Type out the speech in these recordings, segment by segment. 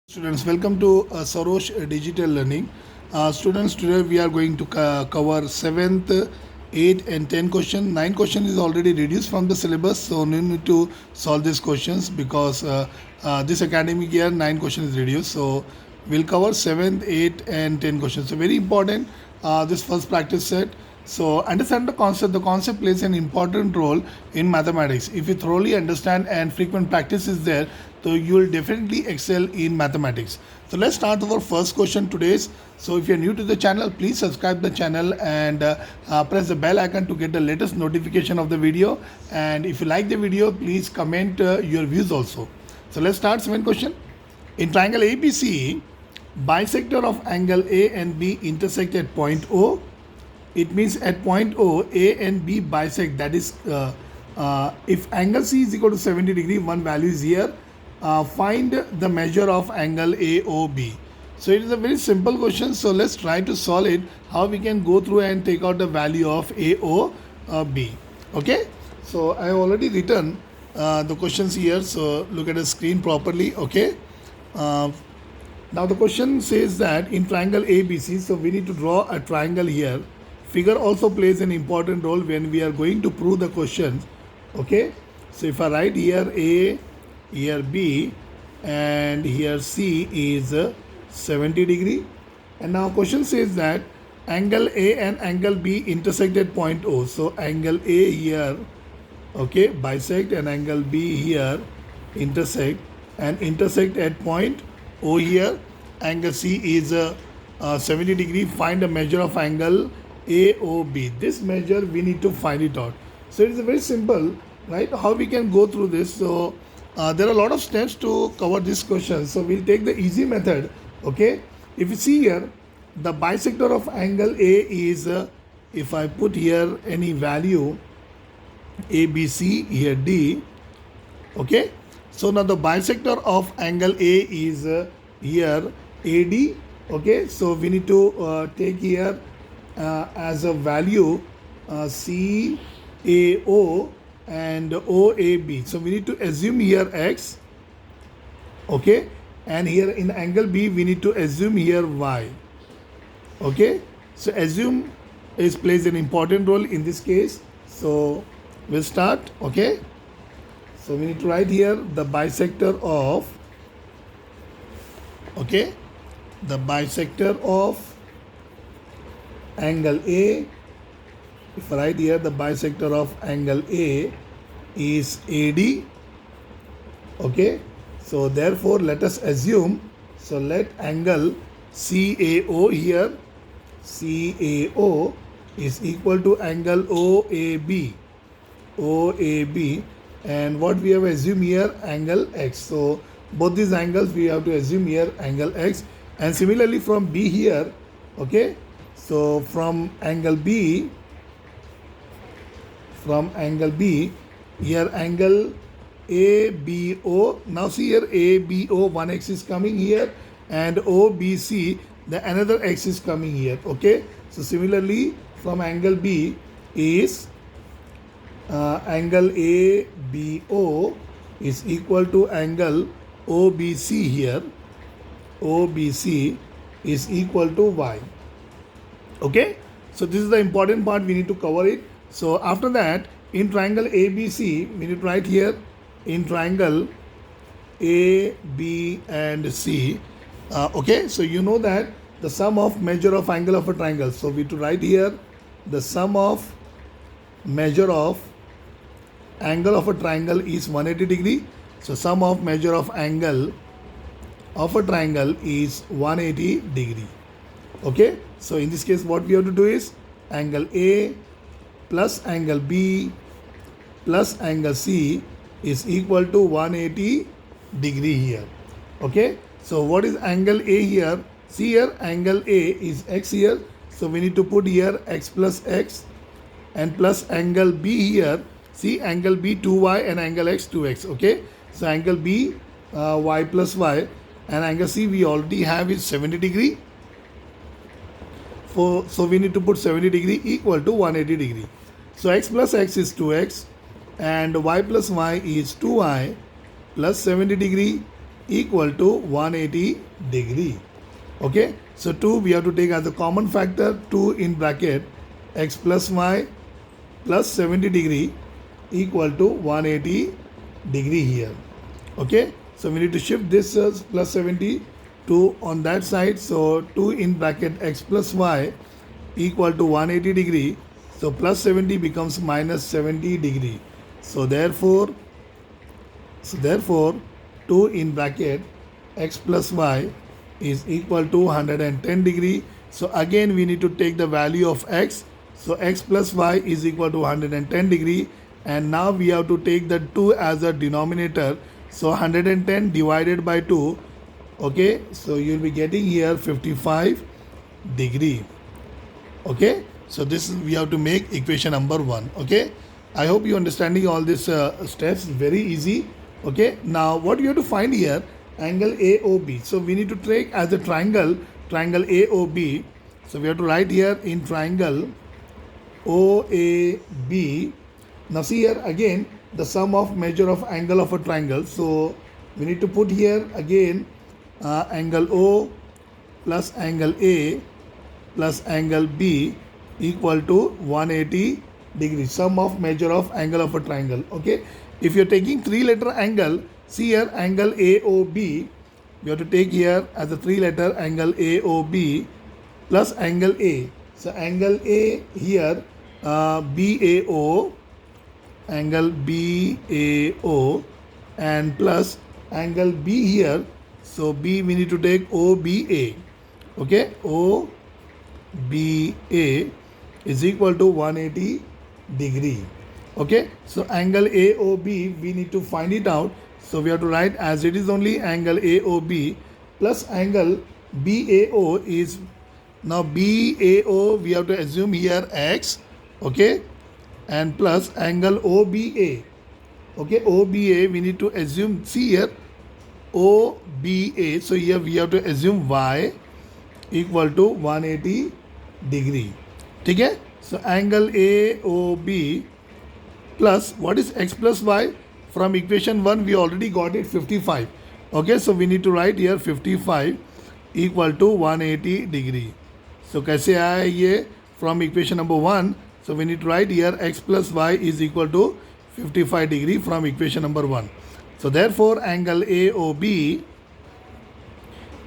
Students, welcome to Sarosh Digital Learning. Students, today we are going to cover 7th, 8 and 10 question. 9 question is already reduced from the syllabus, so no need to solve these questions because this academic year 9 question is reduced. So we'll cover 7th, 8 and 10 questions. So very important, this first practice set. So understand the concept. The concept plays an important role in mathematics. If you thoroughly understand and frequent practice is there, so you will definitely excel in mathematics. So let's start our first question today's. So if you're new to the channel, please subscribe the channel and press the bell icon to get the latest notification of the video. And if you like the video, please comment your views also. So let's start. Second question. In triangle ABC, bisector of angle A and B intersect at point O. It means at point O, A and B bisect. That is, if angle C is equal to 70 degree, one value is here. Find the measure of angle AOB. So it is a very simple question. So let's try to solve it. How we can go through and take out the value of AOB. Okay. So I have already written the questions here. So look at the screen properly. Okay. Now the question says that in triangle ABC, so we need to draw a triangle here. Figure also plays an important role when we are going to prove the questions. Okay. So if I write here A, here B and here C is 70 degree, and now question says that angle A and angle B intersect at point O. So angle A here, okay, bisect, and angle B here intersect, and intersect at point O here. Angle C is 70 degree. Find a measure of angle AOB. This measure we need to find it out. So it is very simple, right? How we can go through this. So there are a lot of steps to cover this question. So we'll take the easy method. Okay. If you see here, the bisector of angle A is, if I put here any value ABC, here D. Okay. So now the bisector of angle A is here AD. Okay. So we need to take here as a value CAO and OAB. So we need to assume here X. Okay. And here in angle B, we need to assume here Y. Okay. So assume plays an important role in this case. So we'll start. Okay. So we need to write here the bisector of, okay, the bisector of angle A. If I write here the bisector of angle A is AD. Okay. So therefore let us assume, so let angle CAO here, CAO is equal to angle OAB. OAB, and what we have assumed here, angle X. So both these angles we have to assume here angle X. And similarly from B here, okay, so from angle B, here angle ABO. Now see here ABO, one X is coming here, and OBC, the another X is coming here. Okay. So similarly from angle B is angle ABO is equal to angle OBC here. OBC is equal to Y. Okay. So this is the important part, we need to cover it. So after that, in triangle ABC, we need to write here in triangle A, B and C. Okay. So you know that the sum of measure of angle of a triangle. So we have to write here the sum of measure of angle of a triangle is 180 degree. So sum of measure of angle of a triangle is 180 degree. Okay. So in this case, what we have to do is angle A plus angle B plus angle C is equal to 180 degree here. Okay. So what is angle A here? See here, angle A is X here. So we need to put here X plus X, and plus angle B here. See, angle B 2Y and angle X 2X. Okay. So angle B Y plus Y, and angle C we already have is 70 degree. So we need to put 70 degree equal to 180 degree. So X plus X is 2X and Y plus Y is 2Y plus 70 degree equal to 180 degree. Okay, so 2 we have to take as a common factor, 2 in bracket x plus y plus 70 degree equal to 180 degree here. Okay, so we need to shift this plus 70 to on that side. So 2 in bracket x plus y equal to 180 degree. So plus 70 becomes minus 70 degree. So therefore 2 in bracket x plus y is equal to 110 degree. So again we need to take the value of x. So x plus y is equal to 110 degree, and now we have to take the 2 as a denominator. So 110 divided by 2. Okay, so you'll be getting here 55 degree. Okay, so this is, we have to make equation number 1. Okay, I hope you understanding all these steps. Very easy. Okay, now what you have to find here, angle AOB. So we need to take as a triangle AOB. So we have to write here in triangle OAB. Now see here again the sum of measure of angle of a triangle. So we need to put here again angle O plus angle A plus angle B equal to 180 degree, sum of measure of angle of a triangle. Okay, if you're taking 3-letter angle, see here angle AOB, we have to take here as a 3-letter angle AOB plus angle A. So angle A here BAO, angle BAO, and plus angle B here. So B we need to take OBA. Okay, OBA is equal to 180 degree. Okay, so angle AOB we need to find it out. So we have to write as it is only angle AOB plus angle BAO is, now BAO we have to assume here x. Okay, and plus angle OBA. Okay, OBA we need to assume, see here OBA, so here we have to assume y equal to 180 degree. Okay, so angle AOB plus what is x plus y, from equation 1 we already got it 55. Okay, so we need to write here 55 equal to 180 degree. So कैसे आया ये from equation number 1? So we need to write here x plus y is equal to 55 degree from equation number 1. So therefore angle AOB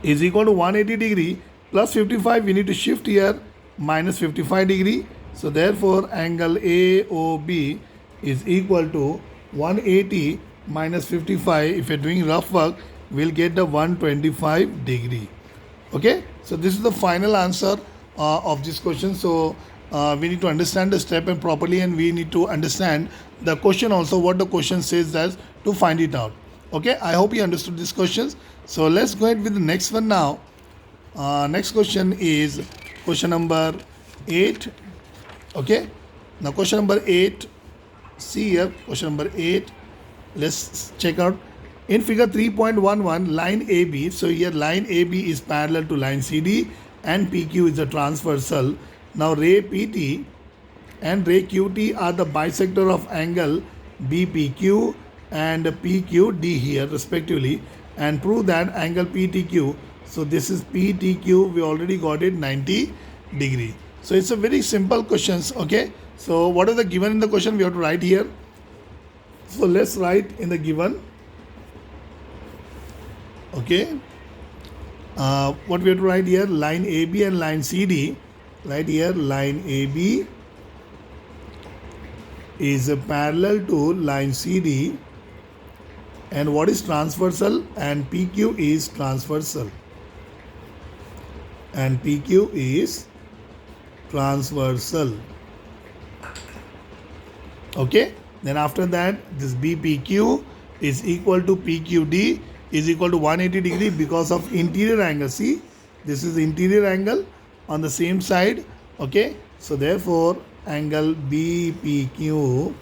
is equal to 180 degree plus 55, we need to shift here minus 55 degree. So therefore angle AOB is equal to 180 minus 55. If you're doing rough work, we'll get the 125 degree. Okay, so this is the final answer of this question. So we need to understand the step and properly, and we need to understand the question also, what the question says as to find it out. Okay, I hope you understood these questions. So let's go ahead with the next one now. Next question is question number 8. Okay, now question number 8, see here question number 8. Let's check out. In figure 3.11, line AB, so here line AB is parallel to line CD and PQ is a transversal. Now ray PT and ray QT are the bisector of angle BPQ and PQD here respectively, and prove that angle PTQ, so this is PTQ, we already got it 90 degree. So it's a very simple questions. Okay, so what is the given in the question, we have to write here. So let's write in the given. Okay, what we have to write here, line AB and line CD. Right here line AB is parallel to line CD, and what is transversal, and PQ is transversal, and PQ is transversal. Okay, then after that this BPQ is equal to PQD is equal to 180 degree because of interior angle. See, this is interior angle on the same side. Okay, so therefore angle BPQ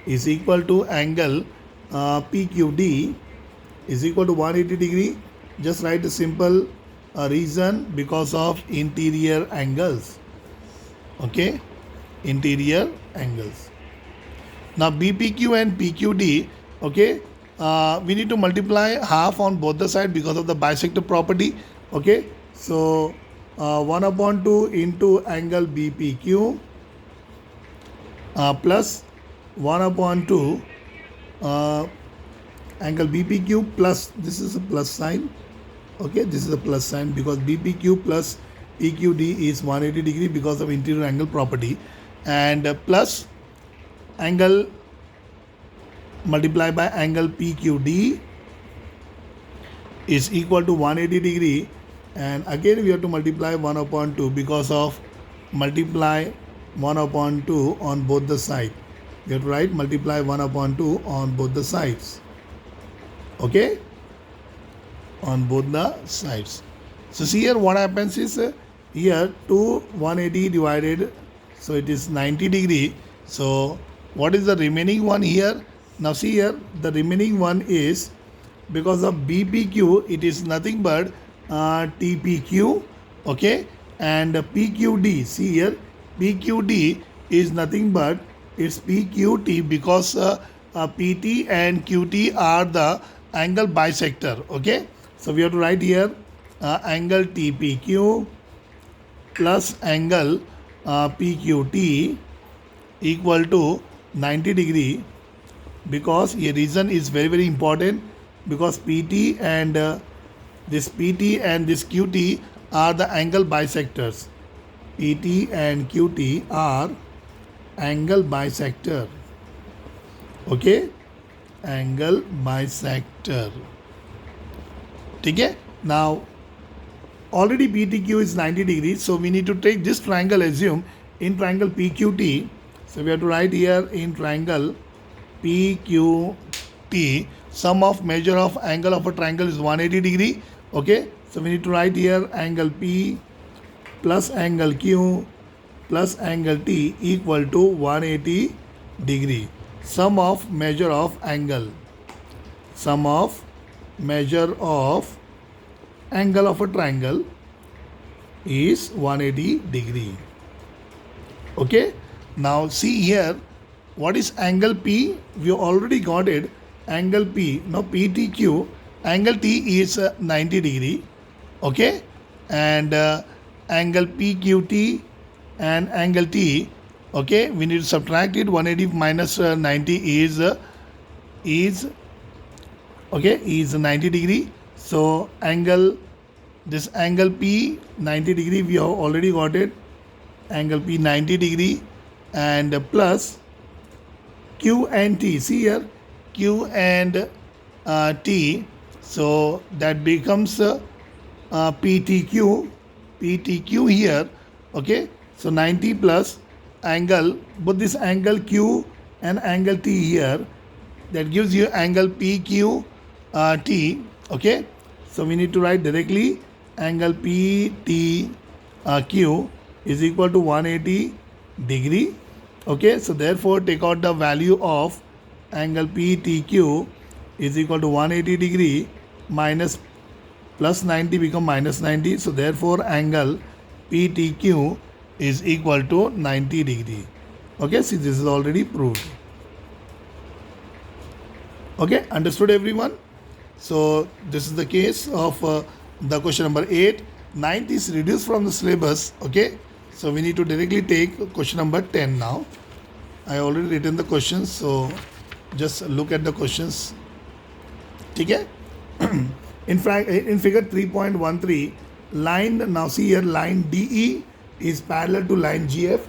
is equal to angle PQD is equal to 180 degree. Just write the simple reason, because of interior angles. Okay, interior angles. Now BPQ and PQD, okay, we need to multiply half on both the side because of the bisector property. Okay, so 1 upon 2 into angle BPQ plus 1 upon 2 angle BPQ plus, this is a plus sign. Okay, this is a plus sign because BPQ plus PQD is 180 degree because of interior angle property, and plus angle multiplied by angle PQD is equal to 180 degree, and again we have to multiply 1 upon 2 because of multiply 1 upon 2 on both the sides. We have to write multiply 1 upon 2 on both the sides. Okay, on both the sides. So see here what happens is here 2 180 divided, so it is 90 degree. So what is the remaining one here? Now see here, the remaining one is because of BPQ, it is nothing but TPQ. Okay, and PQD, see here PQD is nothing but it's PQT because PT and QT are the angle bisector. Okay, so we have to write here angle TPQ plus angle PQT equal to 90 degree, because a reason is very very important, because PT and this QT are the angle bisectors. PT and QT are angle bisector. Okay, angle bisector. Okay, now already PTQ is 90 degrees, so we need to take this triangle, assume in triangle PQT. So we have to write here in triangle PQT, sum of measure of angle of a triangle is 180 degree. Okay, so we need to write here angle P plus angle Q plus angle T equal to 180 degree. Sum of measure of angle. Sum of measure of angle of a triangle is 180 degree. Okay, now see here what is angle P. We already got it, angle P. Now PTQ, angle T is 90 degree. Okay, and angle PQT and angle T, okay, we need to subtract it. 180 minus 90 is okay, is 90 degree. So angle, this angle P 90 degree, we have already got it, angle P 90 degree, and plus Q and T. See here Q and T, so that becomes PTQ here. Okay, so 90 plus angle, both this angle Q and angle T here, that gives you angle PQ T. Okay, so we need to write directly angle PTQ is equal to 180 degree. Okay, so therefore take out the value of angle PTQ is equal to 180 degree minus plus 90 become minus 90. So therefore angle PTQ is equal to 90 degree. Okay, see, this is already proved. Okay, understood everyone? So this is the case of the question number 8. 9th is reduced from the syllabus. Okay, so we need to directly take question number 10 now. I already written the questions, so just look at the questions. Okay. In fact, in figure 3.13, line, now see here, line DE is parallel to line GF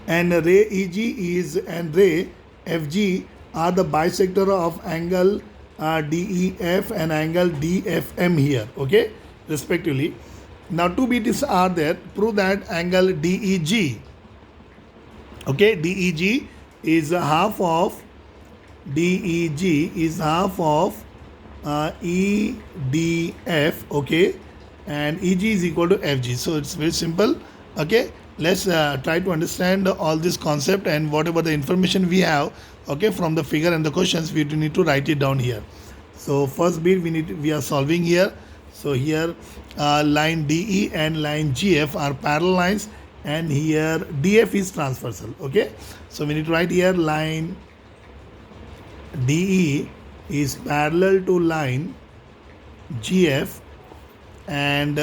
and ray EG is and ray FG are the bisector of angle DEF and angle DFM here, okay, respectively. Now two bits are there. Prove that angle DEG, okay, DEG is half of EDF, okay, and EG is equal to FG. So it's very simple. Okay, let's try to understand all this concept and whatever the information we have, okay, from the figure and the questions, we need to write it down here. So first bit we are solving here. So here line DE and line GF are parallel lines, and here DF is transversal. Okay, so we need to write here line DE is parallel to line GF, and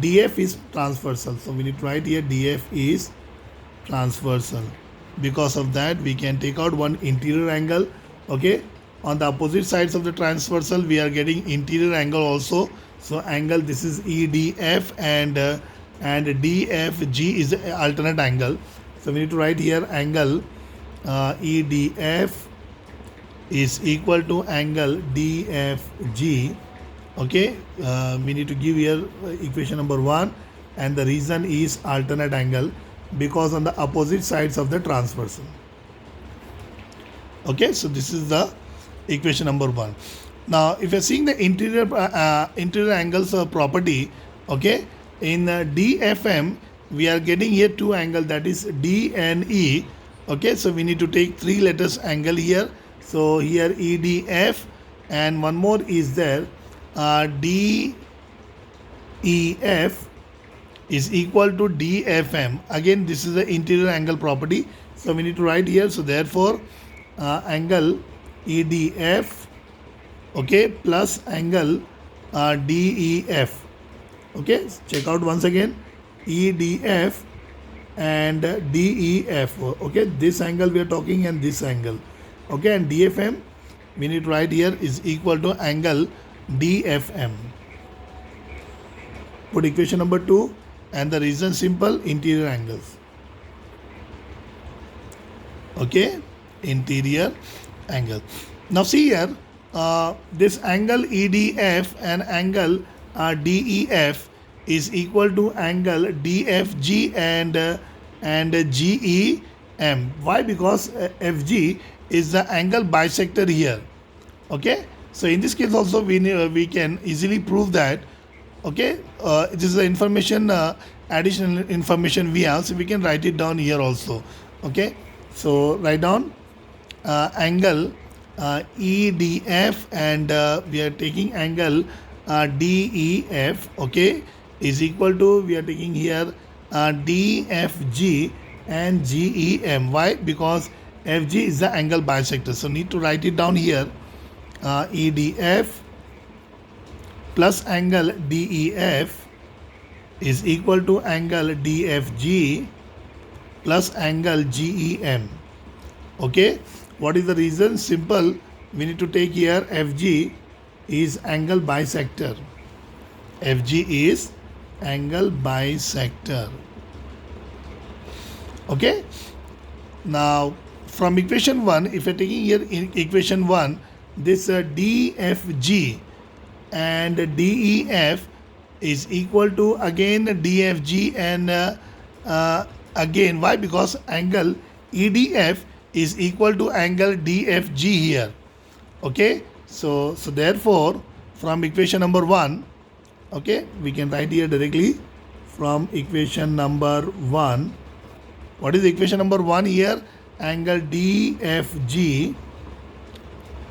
DF is transversal. So we need to write here DF is transversal. Because of that, we can take out one interior angle. Okay, on the opposite sides of the transversal, we are getting interior angle also. So angle, this is EDF, and DFG is the alternate angle. So we need to write here angle EDF is equal to angle DFG. Okay, we need to give here equation number 1, and the reason is alternate angle because on the opposite sides of the transversal. Okay, so this is the equation number 1. Now if you're seeing the interior angles property, okay, in DFM we are getting here two angles, that is D and E. Okay, so we need to take 3 letters angle here. So here EDF, and one more is there, DEF is equal to DFM. Again, this is the interior angle property, so we need to write here. So therefore angle EDF, okay, plus angle DEF. Okay, check out once again, EDF and DEF. Okay, this angle we are talking, and this angle. Okay, and DFM we need to write here is equal to angle DFM. Put equation number 2, and the reason simple, interior angles. Okay, interior angle. Now see here, this angle EDF and angle DEF is equal to angle DFG and GEM. Why? Because FG is the angle bisector here. Okay, so in this case also we can easily prove that. Okay, it is the information, additional information we have, so we can write it down here also. Okay, so write down angle EDF, and we are taking angle DEF. Okay, is equal to, we are taking here DFG and GEM. Why? Because FG is the angle bisector, so need to write it down here, EDF plus angle DEF is equal to angle DFG plus angle GEM. Okay, what is the reason? Simple, we need to take here FG is angle bisector. FG is angle bisector. Okay, now from equation 1, if you're taking here in equation 1, this DFG and DEF is equal to again DFG and again, why? Because angle EDF is equal to angle DFG here. Okay, so therefore from equation number 1, okay, we can write here directly from equation number 1. What is equation number 1 here? Angle DFG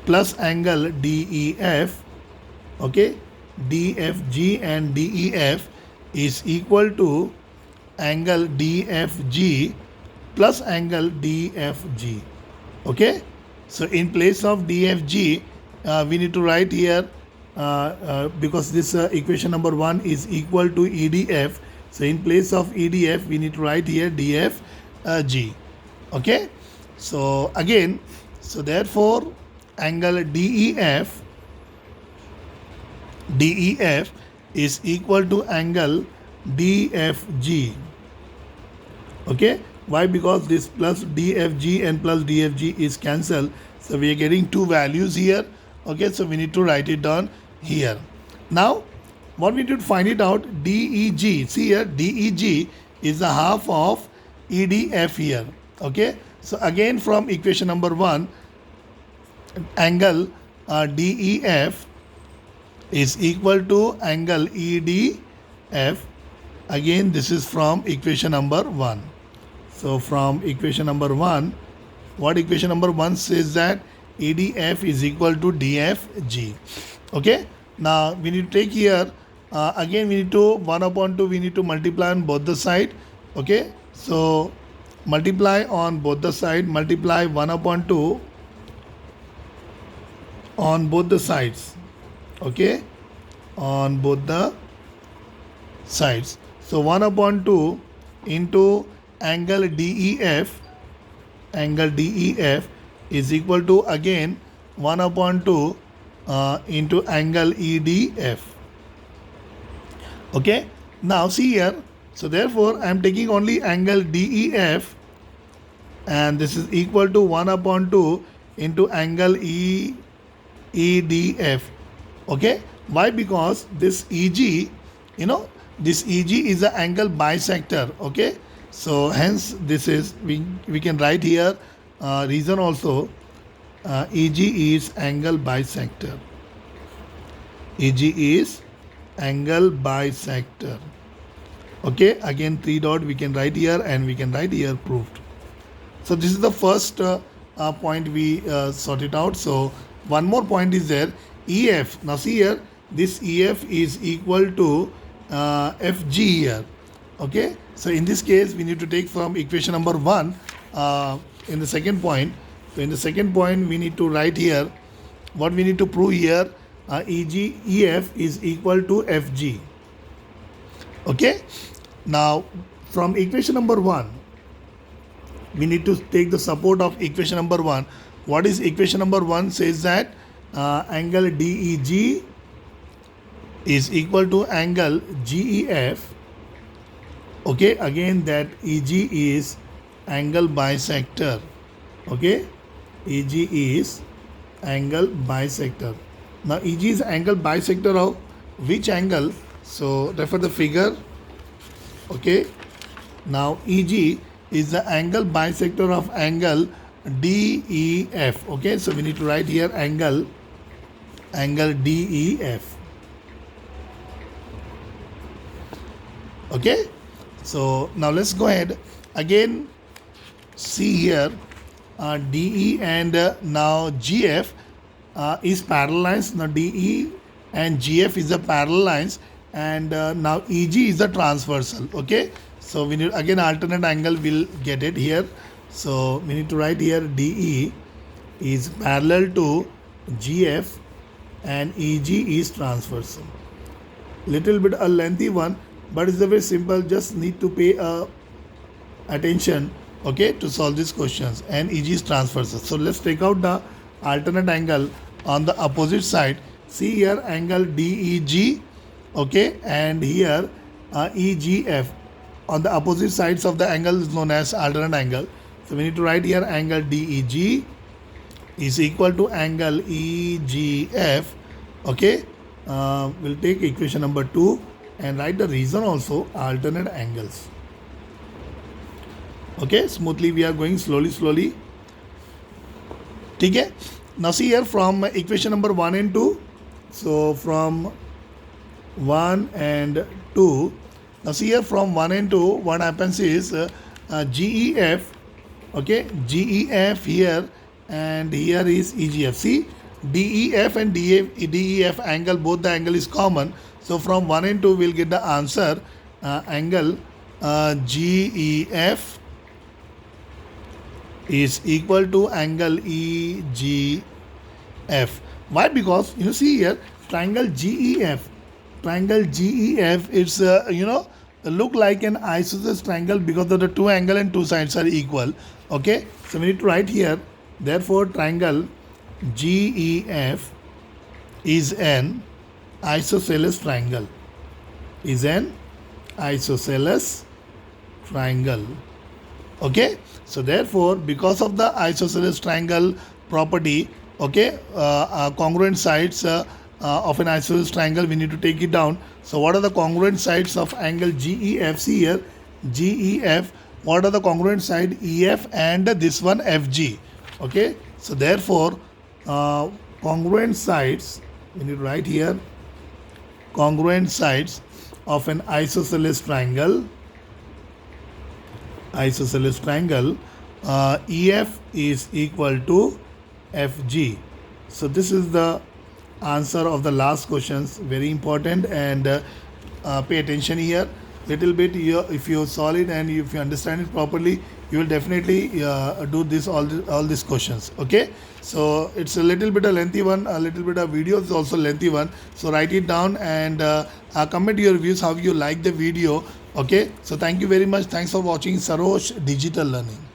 plus angle DEF. Okay, DFG and DEF is equal to angle DFG plus angle DFG. Okay, so in place of DFG we need to write here, because this equation number 1 is equal to EDF, so in place of EDF we need to write here DFG. Okay, so again, so therefore angle DEF is equal to angle DFG. Okay, why? Because this plus DFG and plus DFG is cancelled, so we are getting two values here. Okay, so we need to write it down here. Now what we need to find it out, DEG. See here, DEG is the half of EDF here. Okay, so again from equation number 1, angle DEF is equal to angle EDF. Again, this is from equation number 1. So from equation number 1, what equation number 1 says that EDF is equal to DFG. Okay, now we need to take here, again we need to 1/2, we need to multiply on both the side. Okay, so multiply on both the side, multiply 1/2 on both the sides. Okay, on both the sides. So 1 upon 2 into angle DEF, angle DEF is equal to again 1 upon 2 into angle EDF. Okay, now see here. So therefore I am taking only angle DEF, and this is equal to 1 upon 2 into angle EDF. Okay, why? Because this EG, this EG is an angle bisector. Okay, so hence this is, we can write here reason also. EG is angle bisector. EG is angle bisector. Okay, again 3 dot we can write here, and we can write here proved. So this is the first point we sorted out. So one more point is there, EF. Now see here, this EF is equal to FG here. Okay, so in this case we need to take from equation number 1 in the second point. So in the second point we need to write here what we need to prove here, EF is equal to FG. Okay, now from equation number 1 we need to take the support of equation number 1. What is equation number 1? Says that angle DEG is equal to angle GEF. Okay, again that EG is angle bisector. Okay, EG is angle bisector. Now EG is angle bisector of which angle? So refer the figure. Okay, now EG is the angle bisector of angle DEF. Okay, so we need to write here angle DEF. Okay, so now let's go ahead again. See here, DE and now GF is parallel lines. Now DE and GF is the parallel lines, and now EG is the transversal. Okay, so we need again alternate angle, we'll get it here. So we need to write here DE is parallel to GF and EG is transversal. Little bit a lengthy one, but it's a very simple, just need to pay attention, okay, to solve these questions. And EG is transversal. So let's take out the alternate angle on the opposite side. See here angle DEG, okay, and here EGF. On the opposite sides of the angle is known as alternate angle. So we need to write here angle DEG is equal to angle EGF. Okay, we'll take equation number 2 and write the reason also, alternate angles. Okay, smoothly we are going slowly. Okay, now see here from equation number 1 and 2. So from 1 and 2, now see here from 1 and 2, what happens is GEF, okay, GEF here, and here is EGF. See, DEF and DEF angle, both the angle is common. So from 1 and 2 we'll get the answer, angle GEF is equal to angle EGF. Why? Because you see here triangle GEF, it's look like an isosceles triangle because of the two angle and two sides are equal. Okay, so we need to write here, therefore triangle GEF is an isosceles triangle, Okay, so therefore because of the isosceles triangle property, okay, congruent sides of an isosceles triangle, we need to take it down. So what are the congruent sides of angle GEF? See here, GEF, what are the congruent side? EF and this one FG. Okay, so therefore congruent sides, we need to write here congruent sides of an isosceles triangle, EF is equal to FG. So this is the answer of the last questions, very important, and pay attention here little bit here. If you solve it and if you understand it properly, you you will definitely do this all these questions. Okay, so it's a little bit a lengthy one, a little bit of video is also lengthy one. So write it down and comment your views how you like the video. Okay, so thank you very much. Thanks for watching Sarosh Digital Learning.